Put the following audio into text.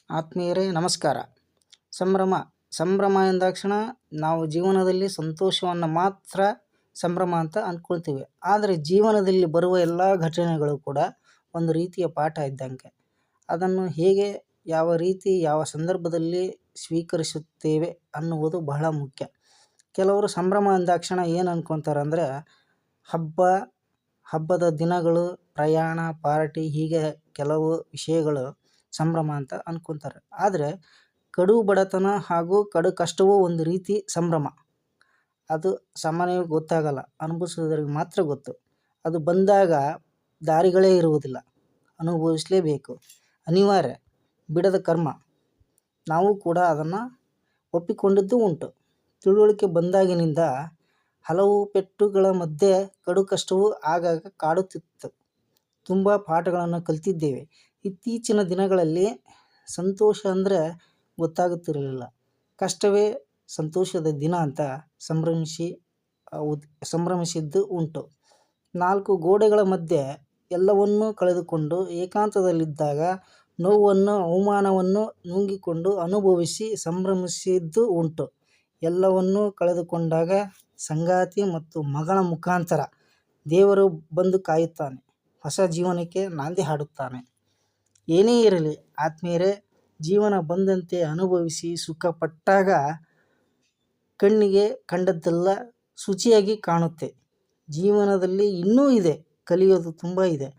ಆತ್ಮೀಯರೇ ನಮಸ್ಕಾರ. ಸಂಭ್ರಮ ಎಂದಾಕ್ಷಣ ನಾವು ಜೀವನದಲ್ಲಿ ಸಂತೋಷವನ್ನು ಮಾತ್ರ ಸಂಭ್ರಮ ಅಂತ ಅಂದ್ಕೊಳ್ತೀವಿ. ಆದರೆ ಜೀವನದಲ್ಲಿ ಬರುವ ಎಲ್ಲ ಘಟನೆಗಳು ಕೂಡ ಒಂದು ರೀತಿಯ ಪಾಠ ಇದ್ದಂಗೆ. ಅದನ್ನು ಹೇಗೆ, ಯಾವ ರೀತಿ, ಯಾವ ಸಂದರ್ಭದಲ್ಲಿ ಸ್ವೀಕರಿಸುತ್ತೇವೆ ಅನ್ನುವುದು ಬಹಳ ಮುಖ್ಯ. ಕೆಲವರು ಸಂಭ್ರಮ ಎಂದಾಕ್ಷಣ ಏನು ಅಂದ್ಕೊತಾರೆ ಅಂದರೆ ಹಬ್ಬದ ದಿನಗಳು, ಪ್ರಯಾಣ, ಪಾರ್ಟಿ, ಹೀಗೆ ಕೆಲವು ವಿಷಯಗಳು ಸಂಭ್ರಮ ಅಂತ ಅಂದ್ಕೊತಾರೆ. ಆದರೆ ಕಡು ಬಡತನ ಹಾಗೂ ಕಡು ಕಷ್ಟವೂ ಒಂದು ರೀತಿ ಸಂಭ್ರಮ. ಅದು ಸಾಮಾನ್ಯವಾಗಿ ಗೊತ್ತಾಗಲ್ಲ, ಅನುಭವಿಸೋದ್ರಿಗೆ ಮಾತ್ರ ಗೊತ್ತು. ಅದು ಬಂದಾಗ ದಾರಿಗಳೇ ಇರುವುದಿಲ್ಲ, ಅನುಭವಿಸಲೇಬೇಕು, ಅನಿವಾರ್ಯ, ಬಿಡದ ಕರ್ಮ. ನಾವು ಕೂಡ ಅದನ್ನು ಒಪ್ಪಿಕೊಂಡಿದ್ದು ಉಂಟು. ತಿಳುವಳಿಕೆ ಬಂದಾಗಿನಿಂದ ಹಲವು ಪೆಟ್ಟುಗಳ ಮಧ್ಯೆ ಕಡು ಕಷ್ಟವೂ ಆಗಾಗ ಕಾಡುತ್ತಿತ್ತು. ತುಂಬ ಪಾಠಗಳನ್ನು ಕಲಿತಿದ್ದೇವೆ. ಇತ್ತೀಚಿನ ದಿನಗಳಲ್ಲಿ ಸಂತೋಷ ಅಂದರೆ ಗೊತ್ತಾಗುತ್ತಿರಲಿಲ್ಲ. ಕಷ್ಟವೇ ಸಂತೋಷದ ದಿನ ಅಂತ ಸಂಭ್ರಮಿಸಿದ್ದು ಉಂಟು. 4 ಗೋಡೆಗಳ ಮಧ್ಯೆ ಎಲ್ಲವನ್ನೂ ಕಳೆದುಕೊಂಡು ಏಕಾಂತದಲ್ಲಿದ್ದಾಗ ನೋವನ್ನು, ಅವಮಾನವನ್ನು ನುಂಗಿಕೊಂಡು ಅನುಭವಿಸಿ ಸಂಭ್ರಮಿಸಿದ್ದು ಉಂಟು. ಎಲ್ಲವನ್ನೂ ಕಳೆದುಕೊಂಡಾಗ ಸಂಗಾತಿ ಮತ್ತು ಮಗಳ ಮುಖಾಂತರ ದೇವರು ಬಂದು ಕಾಯುತ್ತಾನೆ, ಹೊಸ ಜೀವನಕ್ಕೆ ನಾಂದಿ ಹಾಡುತ್ತಾನೆ. ಏನೇ ಇರಲಿ ಆತ್ಮೀಯರೇ, ಜೀವನ ಬಂದಂತೆ ಅನುಭವಿಸಿ ಸುಖಪಟ್ಟಾಗ ಕಣ್ಣಿಗೆ ಕಂಡದ್ದೆಲ್ಲ ಶುಚಿಯಾಗಿ ಕಾಣುತ್ತೆ. ಜೀವನದಲ್ಲಿ ಇನ್ನೂ ಇದೆ, ಕಲಿಯೋದು ತುಂಬ ಇದೆ.